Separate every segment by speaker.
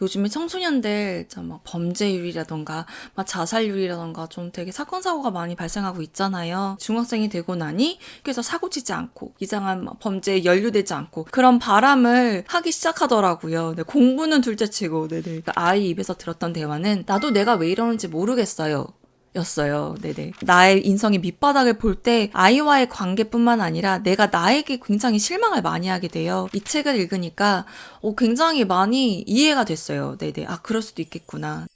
Speaker 1: 요즘에 청소년들 막 범죄율이라던가 막 자살률이라던가 좀 되게 사건 사고가 많이 발생하고 있잖아요. 중학생이 되고 나니 그래서 사고 치지 않고 이상한 막 범죄에 연루되지 않고 그런 바람을 하기 시작하더라고요. 네, 공부는 둘째치고 네네. 아이 입에서 들었던 대화는 나도 내가 왜 이러는지 모르겠어요. 였어요. 네네. 나의 인성의 밑바닥을 볼 때 아이와의 관계뿐만 아니라 내가 나에게 굉장히 실망을 많이 하게 돼요. 이 책을 읽으니까 굉장히 많이 이해가 됐어요. 네네. 아, 그럴 수도 있겠구나.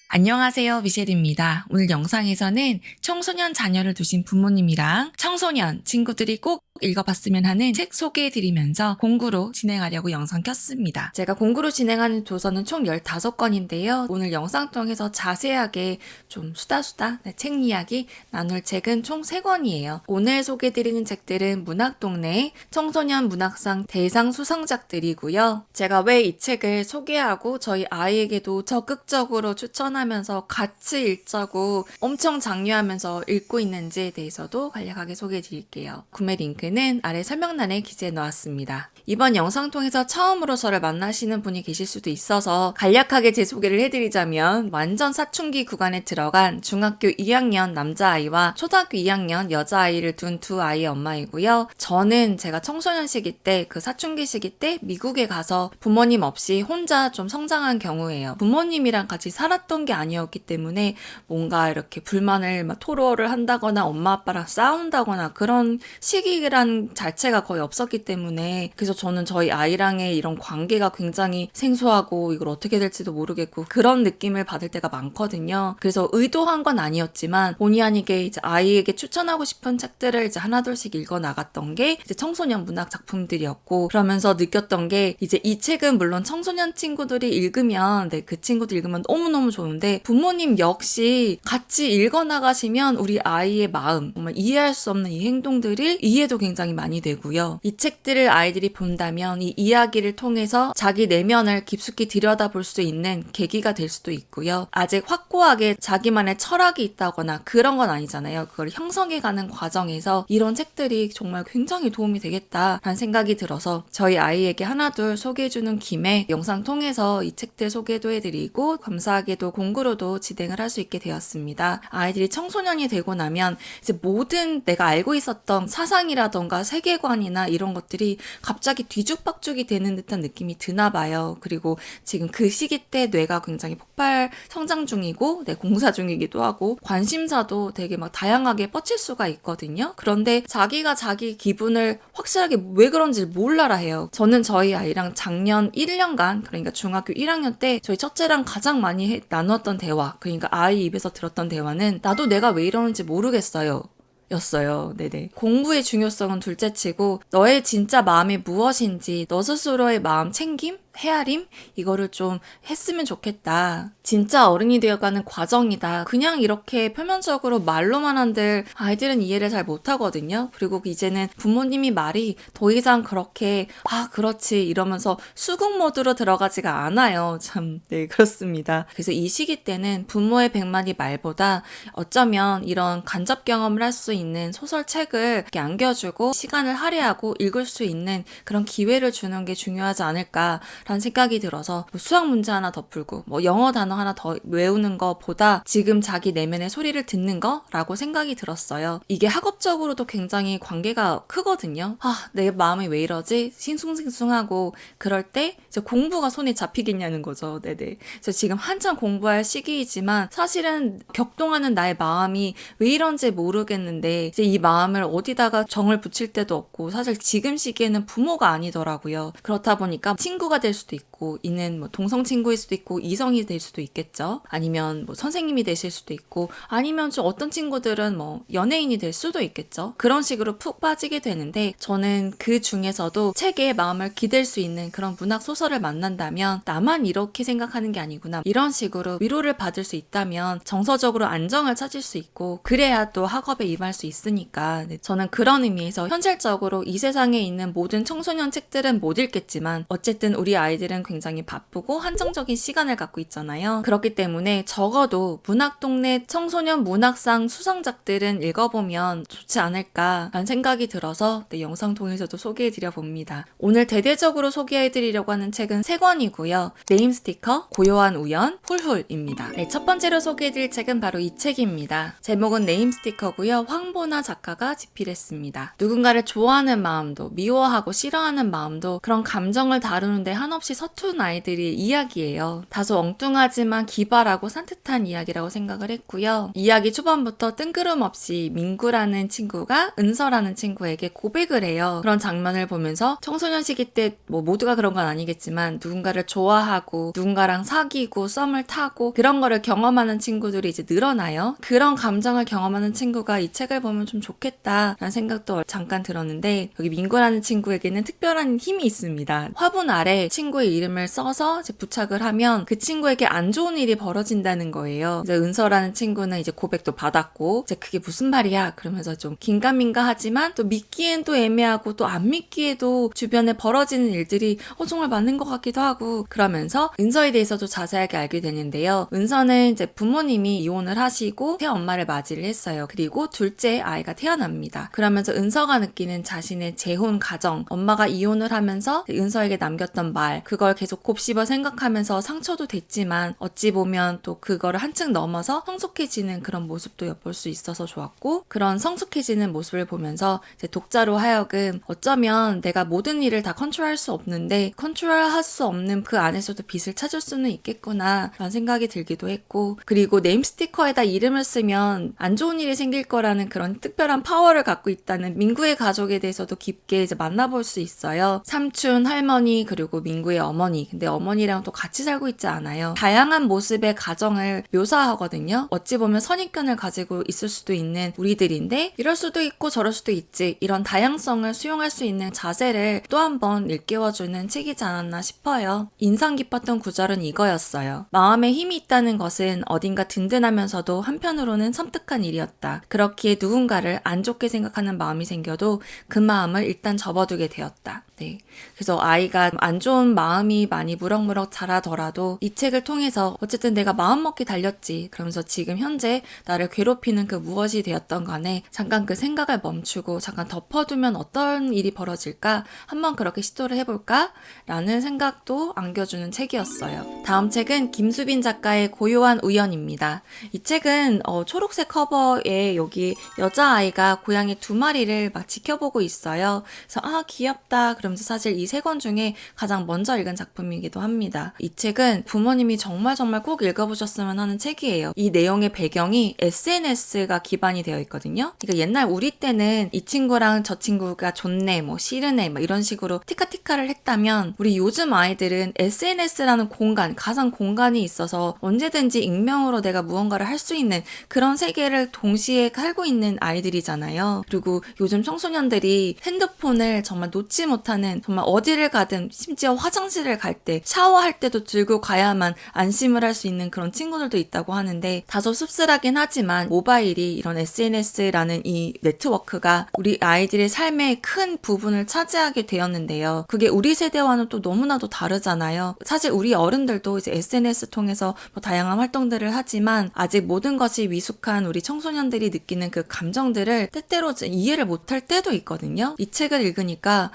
Speaker 1: 안녕하세요, 미셸입니다. 오늘 영상에서는 청소년 자녀를 두신 부모님이랑 청소년 친구들이 꼭 읽어봤으면 하는 책 소개해드리면서 공구로 진행하려고 영상 켰습니다. 제가 공구로 진행하는 도서는 총 15권인데요. 오늘 영상 통해서 자세하게 좀 수다수다 책 이야기 나눌 책은 총 3권이에요. 오늘 소개해드리는 책들은 문학동네 청소년 문학상 대상 수상작들이고요. 제가 왜 이 책을 소개하고 저희 아이에게도 적극적으로 추천하면서 같이 읽자고 엄청 장려하면서 읽고 있는지에 대해서도 간략하게 소개해드릴게요. 구매 링크는 아래 설명란에 기재해 놓았습니다. 이번 영상 통해서 처음으로 저를 만나시는 분이 계실 수도 있어서 간략하게 제 소개를 해드리자면 완전 사춘기 구간에 들어간 중학교 2학년 남자아이와 초등학교 2학년 여자아이를 둔 두 아이의 엄마이고요. 저는 제가 청소년 시기 때 그 사춘기 시기 때 미국에 가서 부모님 없이 혼자 좀 성장한 경우예요. 부모님이랑 같이 살았던 게 아니었기 때문에 뭔가 이렇게 불만을 막 토로를 한다거나 엄마 아빠랑 싸운다거나 그런 시기란 자체가 거의 없었기 때문에 그래서 저는 저희 아이랑의 이런 관계가 굉장히 생소하고 이걸 어떻게 될지도 모르겠고 그런 느낌을 받을 때가 많거든요. 그래서 의도한 건 아니었지만 본의 아니게 이제 아이에게 추천하고 싶은 책들을 이제 하나둘씩 읽어 나갔던 게 이제 청소년 문학 작품들이었고 그러면서 느꼈던 게 이제 이 책은 물론 청소년 친구들이 읽으면 그 친구들 읽으면 너무너무 좋은데 부모님 역시 같이 읽어 나가시면 우리 아이의 마음 정말 이해할 수 없는 이 행동들을 이해도 굉장히 많이 되고요. 이 책들을 아이들이 본다면 이 이야기를 통해서 자기 내면을 깊숙이 들여다볼 수 있는 계기가 될 수도 있고요. 아직 확고하게 자기만의 철학이 있다거나 그런 건 아니잖아요. 그걸 형성해가는 과정에서 이런 책들이 정말 굉장히 도움이 되겠다라는 생각이 들어서 저희 아이에게 하나둘 소개해주는 김에 영상 통해서 이 책들 소개도 해드리고 감사하게도 공구로도 진행을 할 수 있게 되었습니다. 아이들이 청소년이 되고 나면 이제 모든 내가 알고 있었던 사상이라던가 세계관이나 이런 것들이 갑자기 뒤죽박죽이 되는 듯한 느낌이 드나 봐요. 그리고 지금 그 시기 때 뇌가 굉장히 폭발 성장 중이고 공사 중이기도 하고 관심사도 되게 막 다양하게 뻗칠 수가 있거든요. 그런데 자기가 자기 기분을 확실하게 왜 그런지 몰라라 해요. 저는 저희 아이랑 작년 1년간 그러니까 중학교 1학년 때 저희 첫째랑 가장 많이 나눴던 대화 그러니까 아이 입에서 들었던 대화는 나도 내가 왜 이러는지 모르겠어요. 였어요. 네네. 공부의 중요성은 둘째치고 너의 진짜 마음이 무엇인지 너 스스로의 마음 챙김? 헤아림? 이거를 좀 했으면 좋겠다. 진짜 어른이 되어가는 과정이다. 그냥 이렇게 표면적으로 말로만 한들 아이들은 이해를 잘 못하거든요. 그리고 이제는 부모님이 말이 더 이상 그렇게 그렇지 이러면서 수긍 모드로 들어가지가 않아요. 참 네 그렇습니다. 그래서 이 시기 때는 부모의 100마디 말보다 어쩌면 이런 간접 경험을 할 수 있는 소설책을 이렇게 안겨주고 시간을 할애하고 읽을 수 있는 그런 기회를 주는 게 중요하지 않을까 라는 생각이 들어서 수학 문제 하나 더 풀고 영어 단어 하나 더 외우는 것보다 지금 자기 내면의 소리를 듣는 거라고 생각이 들었어요. 이게 학업적으로도 굉장히 관계가 크거든요. 내 마음이 왜 이러지? 싱숭생숭하고 그럴 때 이제 공부가 손에 잡히겠냐는 거죠. 네네. 그래서 지금 한참 공부할 시기이지만 사실은 격동하는 나의 마음이 왜 이런지 모르겠는데 이제 이 마음을 어디다가 정을 붙일 때도 없고 사실 지금 시기에는 부모가 아니더라고요. 그렇다 보니까 친구가 될 수도 있고 이는 동성 친구일 수도 있고 이성이 될 수도 있겠죠. 아니면 선생님이 되실 수도 있고 아니면 좀 어떤 친구들은 연예인이 될 수도 있겠죠. 그런 식으로 푹 빠지게 되는데 저는 그 중에서도 책에 마음을 기댈 수 있는 그런 문학 소설을 만난다면 나만 이렇게 생각하는 게 아니구나 이런 식으로 위로를 받을 수 있다면 정서적으로 안정을 찾을 수 있고 그래야 또 학업에 임할 수 있으니까 저는 그런 의미에서 현실적으로 이 세상에 있는 모든 청소년 책들은 못 읽겠지만 어쨌든 우리 아이들은 굉장히 바쁘고 한정적인 시간을 갖고 있잖아요. 그렇기 때문에 적어도 문학동네 청소년 문학상 수상작들은 읽어보면 좋지 않을까라는 생각이 들어서 영상 통해서도 소개해드려 봅니다. 오늘 대대적으로 소개해드리려고 하는 책은 3권이고요. 네임스티커, 고요한 우연, 훌훌입니다. 네, 첫 번째로 소개해드릴 책은 바로 이 책입니다. 제목은 네임스티커고요. 황보나 작가가 집필했습니다. 누군가를 좋아하는 마음도 미워하고 싫어하는 마음도 그런 감정을 다루는데 한없이 서툰 아이들의 이야기예요. 다소 엉뚱하지만 기발하고 산뜻한 이야기라고 생각을 했고요. 이야기 초반부터 뜬구름없이 민구라는 친구가 은서라는 친구에게 고백을 해요. 그런 장면을 보면서 청소년 시기 때 모두가 그런 건 아니겠지만 누군가를 좋아하고 누군가랑 사귀고 썸을 타고 그런 거를 경험하는 친구들이 이제 늘어나요. 그런 감정을 경험하는 친구가 이 책을 보면 좀 좋겠다라는 생각도 잠깐 들었는데 여기 민구라는 친구에게는 특별한 힘이 있습니다. 화분 아래 친구의 이름을 써서 이제 부착을 하면 그 친구에게 안 좋은 일이 벌어진다는 거예요. 이제 은서라는 친구는 이제 고백도 받았고 이제 그게 무슨 말이야 그러면서 좀 긴가민가하지만 또 믿기엔 또 애매하고 또 안 믿기에도 주변에 벌어지는 일들이 정말 맞는 것 같기도 하고 그러면서 은서에 대해서도 자세하게 알게 되는데요. 은서는 이제 부모님이 이혼을 하시고 새엄마를 맞이를 했어요. 그리고 둘째 아이가 태어납니다. 그러면서 은서가 느끼는 자신의 재혼 가정, 엄마가 이혼을 하면서 은서에게 남겼던 말, 그걸 계속 곱씹어 생각하면서 상처도 됐지만 어찌 보면 또 그거를 한층 넘어서 성숙해지는 그런 모습도 엿볼 수 있어서 좋았고 그런 성숙해지는 모습을 보면서 이제 독자로 하여금 어쩌면 내가 모든 일을 다 컨트롤할 수 없는데 컨트롤할 수 없는 그 안에서도 빛을 찾을 수는 있겠구나 라는 생각이 들기도 했고 그리고 네임 스티커에다 이름을 쓰면 안 좋은 일이 생길 거라는 그런 특별한 파워를 갖고 있다는 민구의 가족에 대해서도 깊게 이제 만나볼 수 있어요. 삼촌, 할머니 그리고 민구의 어머니 근데 어머니랑 또 같이 살고 있지 않아요. 다양한 모습의 가정을 묘사하거든요. 어찌 보면 선입견을 가지고 있을 수도 있는 우리들인데 이럴 수도 있고 저럴 수도 있지 이런 다양성을 수용할 수 있는 자세를 또 한 번 일깨워주는 책이지 않았나 싶어요. 인상 깊었던 구절은 이거였어요. 마음에 힘이 있다는 것은 어딘가 든든하면서도 한편으로는 섬뜩한 일이었다. 그렇기에 누군가를 안 좋게 생각하는 마음이 생겨도 그 마음을 일단 접어두게 되었다. 네. 그래서 아이가 안 좋은 마음이 많이 무럭무럭 자라더라도 이 책을 통해서 어쨌든 내가 마음먹기 달렸지. 그러면서 지금 현재 나를 괴롭히는 그 무엇이 되었던 간에 잠깐 그 생각을 멈추고 잠깐 덮어두면 어떤 일이 벌어질까? 한번 그렇게 시도를 해볼까? 라는 생각도 안겨주는 책이었어요. 다음 책은 김수빈 작가의 고요한 우연입니다. 이 책은 초록색 커버에 여기 여자아이가 고양이 2마리를 막 지켜보고 있어요. 그래서 귀엽다. 그러면서 사실 이 3권 중에 가장 먼저 읽은 작품이기도 합니다. 이 책은 부모님이 정말 꼭 읽어보셨으면 하는 책이에요. 이 내용의 배경이 SNS가 기반이 되어 있거든요. 그러니까 옛날 우리 때는 이 친구랑 저 친구가 좋네, 뭐 싫으네, 뭐 이런 식으로 티카티카를 했다면 우리 요즘 아이들은 SNS라는 공간, 가상 공간이 있어서 언제든지 익명으로 내가 무언가를 할 수 있는 그런 세계를 동시에 살고 있는 아이들이잖아요. 그리고 요즘 청소년들이 핸드폰을 정말 놓지 못하는 정말 어디를 가든 심지어 화장실을 갈 때 샤워할 때도 들고 가야만 안심을 할 수 있는 그런 친구들도 있다고 하는데 다소 씁쓸하긴 하지만 모바일이 이런 SNS라는 이 네트워크가 우리 아이들의 삶의 큰 부분을 차지하게 되었는데요. 그게 우리 세대와는 또 너무나도 다르잖아요. 사실 우리 어른들도 이제 SNS 통해서 뭐 다양한 활동들을 하지만 아직 모든 것이 미숙한 우리 청소년들이 느끼는 그 감정들을 때때로 이해를 못할 때도 있거든요. 이 책을 읽으니까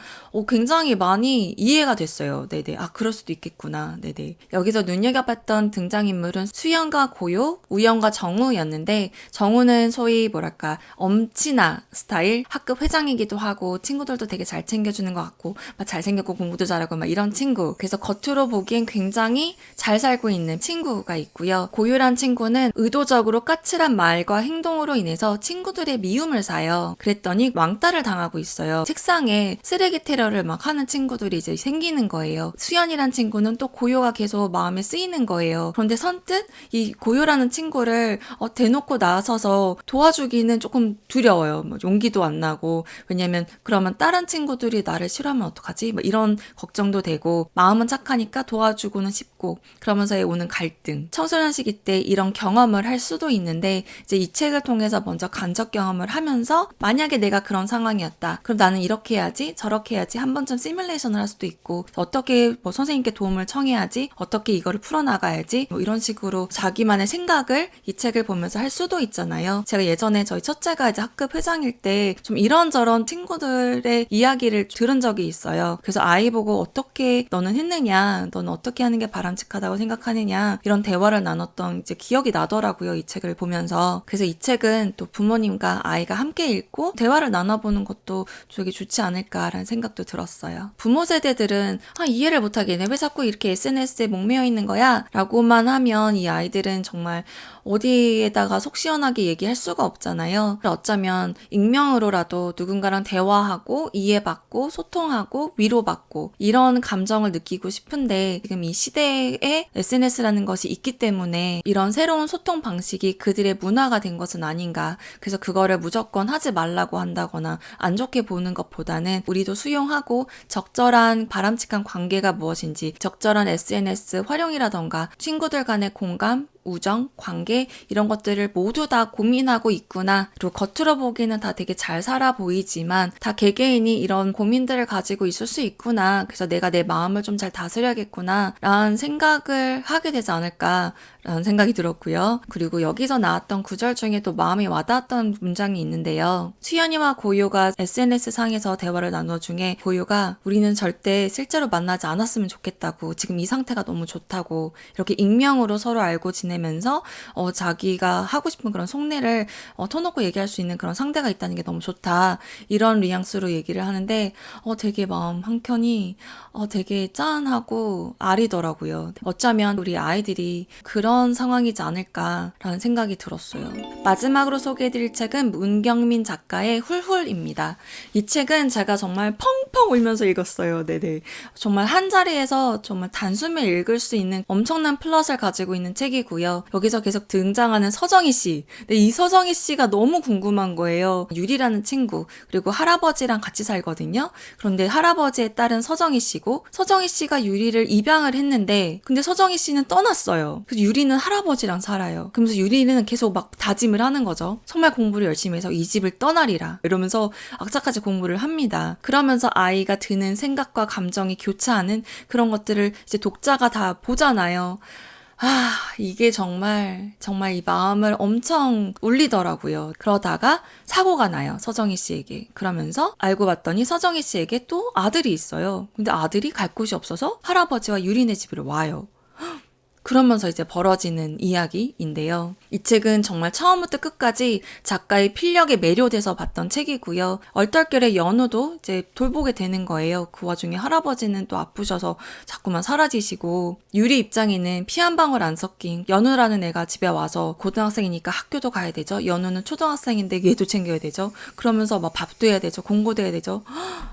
Speaker 1: 굉장히 많이 이해가 됐어요. 네네. 그럴 수도 있겠구나. 네네. 여기서 눈여겨봤던 등장인물은 수연과 고요, 우연과 정우였는데 정우는 소위 뭐랄까 엄친아 스타일 학급 회장이기도 하고 친구들도 되게 잘 챙겨주는 것 같고 막 잘생겼고 공부도 잘하고 막 이런 친구. 그래서 겉으로 보기엔 굉장히 잘 살고 있는 친구가 있고요. 고요란 친구는 의도적으로 까칠한 말과 행동으로 인해서 친구들의 미움을 사요. 그랬더니 왕따를 당하고 있어요. 책상에 쓰레기 테러를 막 하는 친구들이 이제 생기는 거예요. 수연이란 친구는 또 고요가 계속 마음에 쓰이는 거예요. 그런데 선뜻 이 고요라는 친구를 대놓고 나서서 도와주기는 조금 두려워요. 뭐 용기도 안 나고 왜냐면 그러면 다른 친구들이 나를 싫어하면 어떡하지? 뭐 이런 걱정도 되고 마음은 착하니까 도와주고는 싶고 그러면서 오는 갈등. 청소년 시기 때 이런 경험을 할 수도 있는데 이제 이 책을 통해서 먼저 간접 경험을 하면서 만약에 내가 그런 상황이었다. 그럼 나는 이렇게 해야지 저렇게 해야지 한 번쯤 시뮬레이션을 할 수도 있고 어떻게 뭐 선생님께 도움을 청해야지, 어떻게 이거를 풀어나가야지, 뭐 이런 식으로 자기만의 생각을 이 책을 보면서 할 수도 있잖아요. 제가 예전에 저희 첫째가 이제 학급 회장일 때 좀 이런저런 친구들의 이야기를 들은 적이 있어요. 그래서 아이 보고 어떻게 너는 했느냐, 너는 어떻게 하는 게 바람직하다고 생각하느냐, 이런 대화를 나눴던 이제 기억이 나더라고요. 이 책을 보면서. 그래서 이 책은 또 부모님과 아이가 함께 읽고 대화를 나눠보는 것도 되게 좋지 않을까라는 생각도 들었어요. 부모 세대들은 이해를 못하겠네, 왜 자꾸 이렇게 SNS에 목매여 있는 거야? 라고만 하면 이 아이들은 정말 어디에다가 속 시원하게 얘기할 수가 없잖아요. 어쩌면 익명으로라도 누군가랑 대화하고 이해받고 소통하고 위로받고 이런 감정을 느끼고 싶은데, 지금 이 시대에 SNS라는 것이 있기 때문에 이런 새로운 소통 방식이 그들의 문화가 된 것은 아닌가. 그래서 그거를 무조건 하지 말라고 한다거나 안 좋게 보는 것보다는 우리도 수용하고 적절한 바람직한 관계가 무엇인지, 적절한 SNS 활용이라던가 친구들 간의 공감, 우정, 관계 이런 것들을 모두 다 고민하고 있구나. 그리고 겉으로 보기는 다 되게 잘 살아 보이지만 다 개개인이 이런 고민들을 가지고 있을 수 있구나. 그래서 내가 내 마음을 좀 잘 다스려야겠구나 라는 생각을 하게 되지 않을까 라는 생각이 들었고요. 그리고 여기서 나왔던 구절 중에 또 마음이 와닿았던 문장이 있는데요. 수연이와 고요가 SNS상에서 대화를 나누어 중에 고요가 우리는 절대 실제로 만나지 않았으면 좋겠다고, 지금 이 상태가 너무 좋다고, 이렇게 익명으로 서로 알고 지내면서 자기가 하고 싶은 그런 속내를 터놓고 얘기할 수 있는 그런 상대가 있다는 게 너무 좋다, 이런 뉘앙스로 얘기를 하는데 되게 마음 한켠이 되게 짠하고 아리더라고요. 어쩌면 우리 아이들이 그런 상황이지 않을까라는 생각이 들었어요. 마지막으로 소개해드릴 책은 문경민 작가의 훌훌입니다. 이 책은 제가 정말 펑펑 울면서 읽었어요. 네네. 정말 한 자리에서 정말 단숨에 읽을 수 있는 엄청난 플롯을 가지고 있는 책이고요. 여기서 계속 등장하는 서정희 씨. 근데 이 서정희 씨가 너무 궁금한 거예요. 유리라는 친구, 그리고 할아버지랑 같이 살거든요. 그런데 할아버지의 딸은 서정희 씨고, 서정희 씨가 유리를 입양을 했는데 근데 서정희 씨는 떠났어요. 그래서 유리는 할아버지랑 살아요. 그러면서 유리는 계속 막 다짐을 하는 거죠. 정말 공부를 열심히 해서 이 집을 떠나리라 이러면서 악착같이 공부를 합니다. 그러면서 아이가 드는 생각과 감정이 교차하는 그런 것들을 이제 독자가 다 보잖아요. 이게 정말 이 마음을 엄청 울리더라고요. 그러다가 사고가 나요, 서정희 씨에게. 그러면서 알고 봤더니 서정희 씨에게 또 아들이 있어요. 근데 아들이 갈 곳이 없어서 할아버지와 유리네 집으로 와요. 그러면서 이제 벌어지는 이야기인데요. 이 책은 정말 처음부터 끝까지 작가의 필력에 매료돼서 봤던 책이고요. 얼떨결에 연우도 이제 돌보게 되는 거예요. 그 와중에 할아버지는 또 아프셔서 자꾸만 사라지시고, 유리 입장에는 피 한 방울 안 섞인 연우라는 애가 집에 와서 고등학생이니까 학교도 가야 되죠. 연우는 초등학생인데 얘도 챙겨야 되죠. 그러면서 막 밥도 해야 되죠. 공부도 해야 되죠.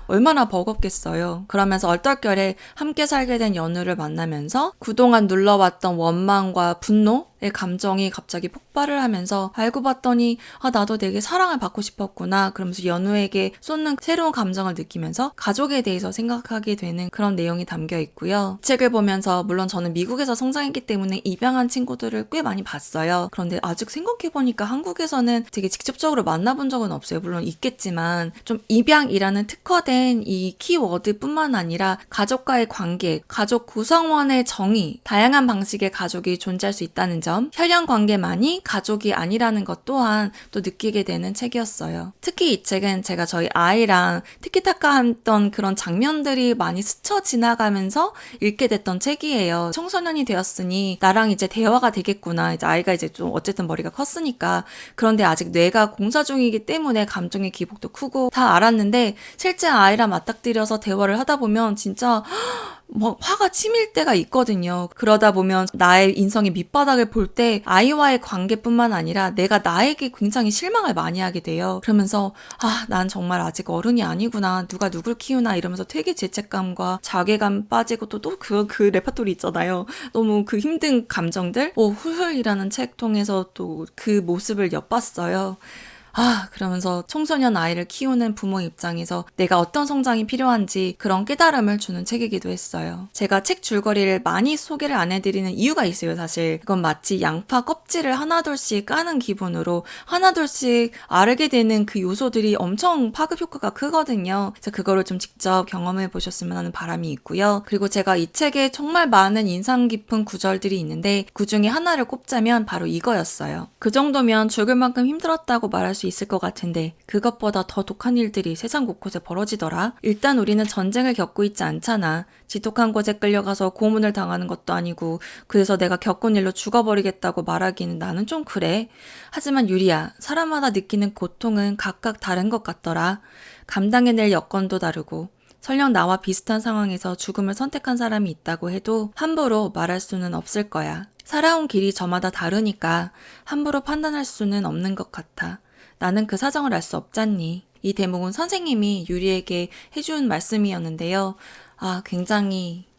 Speaker 1: 얼마나 버겁겠어요. 그러면서 얼떨결에 함께 살게 된 연우를 만나면서 그동안 눌러왔던 원망과 분노의 감정이 갑자기 폭발을 하면서 알고 봤더니 나도 되게 사랑을 받고 싶었구나, 그러면서 연우에게 쏟는 새로운 감정을 느끼면서 가족에 대해서 생각하게 되는 그런 내용이 담겨 있고요. 이 책을 보면서 물론 저는 미국에서 성장했기 때문에 입양한 친구들을 꽤 많이 봤어요. 그런데 아직 생각해보니까 한국에서는 되게 직접적으로 만나본 적은 없어요. 물론 있겠지만 좀 입양이라는 특화된 이 키워드뿐만 아니라 가족과의 관계, 가족 구성원의 정의, 다양한 방식의 가족이 존재할 수 있다는 점, 혈연 관계만이 가족이 아니라는 것 또한 또 느끼게 되는 책이었어요. 특히 이 책은 제가 저희 아이랑 티키타카 했던 그런 장면들이 많이 스쳐 지나가면서 읽게 됐던 책이에요. 청소년이 되었으니 나랑 이제 대화가 되겠구나. 이제 아이가 이제 좀 어쨌든 머리가 컸으니까. 그런데 아직 뇌가 공사 중이기 때문에 감정의 기복도 크고 다 알았는데, 실제 아이랑 맞닥뜨려서 대화를 하다 보면 진짜 막 화가 치밀 때가 있거든요. 그러다 보면 나의 인성의 밑바닥을 볼 때 아이와의 관계뿐만 아니라 내가 나에게 굉장히 실망을 많이 하게 돼요. 그러면서 난 정말 아직 어른이 아니구나, 누가 누굴 키우나 이러면서 되게 죄책감과 자괴감 빠지고 또 그 레파토리 있잖아요. 너무 그 힘든 감정들. 훌훌이라는 책 통해서 또 그 모습을 엿봤어요. 그러면서 청소년 아이를 키우는 부모 입장에서 내가 어떤 성장이 필요한지 그런 깨달음을 주는 책이기도 했어요. 제가 책 줄거리를 많이 소개를 안 해드리는 이유가 있어요, 사실. 그건 마치 양파 껍질을 하나둘씩 까는 기분으로 하나둘씩 알게 되는 그 요소들이 엄청 파급 효과가 크거든요. 그래서 그거를 좀 직접 경험해 보셨으면 하는 바람이 있고요. 그리고 제가 이 책에 정말 많은 인상 깊은 구절들이 있는데 그 중에 하나를 꼽자면 바로 이거였어요. 그 정도면 죽을 만큼 힘들었다고 말할 수 있을 것 같은데 그것보다 더 독한 일들이 세상 곳곳에 벌어지더라. 일단 우리는 전쟁을 겪고 있지 않잖아. 지독한 곳에 끌려가서 고문을 당하는 것도 아니고 그래서 내가 겪은 일로 죽어버리겠다고 말하기는 나는 좀 그래. 하지만 유리야, 사람마다 느끼는 고통은 각각 다른 것 같더라. 감당해낼 여건도 다르고 설령 나와 비슷한 상황에서 죽음을 선택한 사람이 있다고 해도 함부로 말할 수는 없을 거야. 살아온 길이 저마다 다르니까 함부로 판단할 수는 없는 것 같아. 나는 그 사정을 알 수 없잖니. 이 대목은 선생님이 유리에게 해준 말씀이었는데요.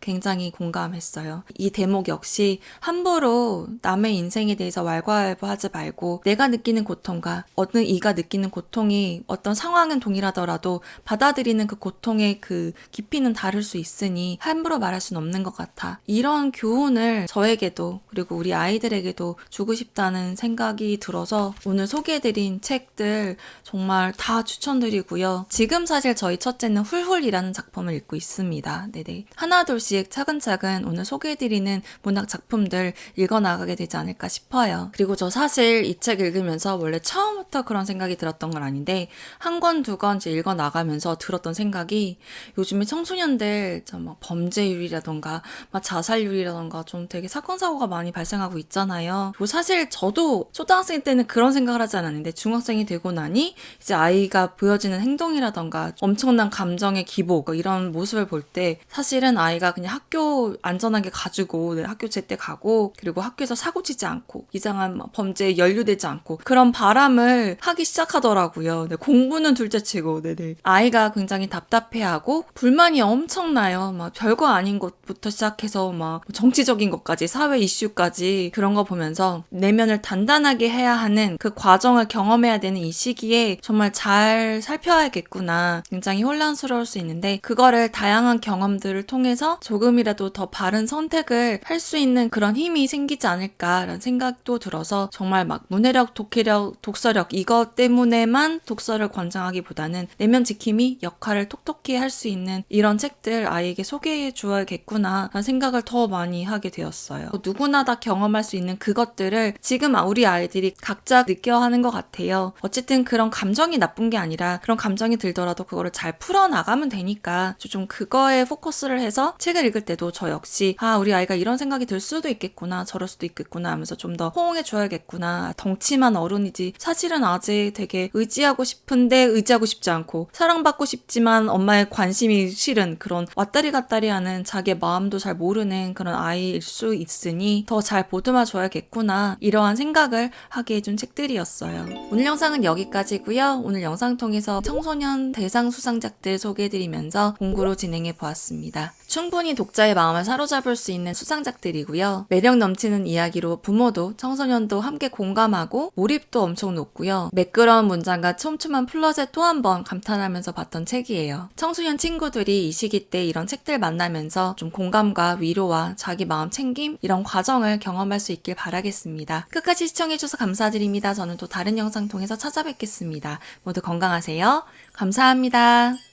Speaker 1: 굉장히 공감했어요. 이 대목 역시 함부로 남의 인생에 대해서 왈가왈부하지 말고 내가 느끼는 고통과 어떤 이가 느끼는 고통이 어떤 상황은 동일하더라도 받아들이는 그 고통의 그 깊이는 다를 수 있으니 함부로 말할 수는 없는 것 같아. 이런 교훈을 저에게도 그리고 우리 아이들에게도 주고 싶다는 생각이 들어서 오늘 소개해드린 책들 정말 다 추천드리고요. 지금 사실 저희 첫째는 훌훌이라는 작품을 읽고 있습니다. 네네. 하나둘씩 차근차근 오늘 소개해드리는 문학 작품들 읽어나가게 되지 않을까 싶어요. 그리고 저 사실 이 책 읽으면서 원래 처음부터 그런 생각이 들었던 건 아닌데 한 권, 두 권 이제 읽어나가면서 들었던 생각이 요즘에 청소년들 막 범죄율이라던가 막 자살률이라던가 좀 되게 사건, 사고가 많이 발생하고 있잖아요. 그리고 사실 저도 초등학생 때는 그런 생각을 하지 않았는데 중학생이 되고 나니 이제 아이가 보여지는 행동이라던가 엄청난 감정의 기복 이런 모습을 볼 때 사실은 아이가 그냥 학교 안전하게 가지고 학교 제때 가고 그리고 학교에서 사고 치지 않고 이상한 범죄에 연루되지 않고 그런 바람을 하기 시작하더라고요. 공부는 둘째치고 아이가 굉장히 답답해하고 불만이 엄청나요. 막 별거 아닌 것부터 시작해서 막 정치적인 것까지 사회 이슈까지 그런 거 보면서 내면을 단단하게 해야 하는 그 과정을 경험해야 되는 이 시기에 정말 잘 살펴야겠구나. 굉장히 혼란스러울 수 있는데 그거를 다양한 경험들을 통해서 조금이라도 더 바른 선택을 할 수 있는 그런 힘이 생기지 않을까라는 생각도 들어서 정말 막 문해력, 독해력, 독서력 이것 때문에만 독서를 권장하기보다는 내면 지킴이 역할을 톡톡히 할 수 있는 이런 책들 아이에게 소개해 주어야겠구나 라는 생각을 더 많이 하게 되었어요. 누구나 다 경험할 수 있는 그것들을 지금 우리 아이들이 각자 느껴 하는 것 같아요. 어쨌든 그런 감정이 나쁜 게 아니라 그런 감정이 들더라도 그거를 잘 풀어나가면 되니까 좀 그거에 포커스를 해서 책을 읽을 때도 저 역시 우리 아이가 이런 생각이 들 수도 있겠구나 저럴 수도 있겠구나 하면서 좀 더 호응해 줘야겠구나. 덩치만 어른이지 사실은 아직 되게 의지하고 싶은데 의지하고 싶지 않고 사랑받고 싶지만 엄마의 관심이 싫은 그런 왔다리 갔다리 하는 자기의 마음도 잘 모르는 그런 아이일 수 있으니 더 잘 보듬어 줘야겠구나 이러한 생각을 하게 해준 책들이었어요. 오늘 영상은 여기까지고요. 오늘 영상 통해서 청소년 대상 수상작들 소개해드리면서 공부로 진행해 보았습니다. 충분히 독자의 마음을 사로잡을 수 있는 수상작들이고요. 매력 넘치는 이야기로 부모도 청소년도 함께 공감하고 몰입도 엄청 높고요. 매끄러운 문장과 촘촘한 플롯에 또 한 번 감탄하면서 봤던 책이에요. 청소년 친구들이 이 시기 때 이런 책들 만나면서 좀 공감과 위로와 자기 마음 챙김 이런 과정을 경험할 수 있길 바라겠습니다. 끝까지 시청해주셔서 감사드립니다. 저는 또 다른 영상 통해서 찾아뵙겠습니다. 모두 건강하세요. 감사합니다.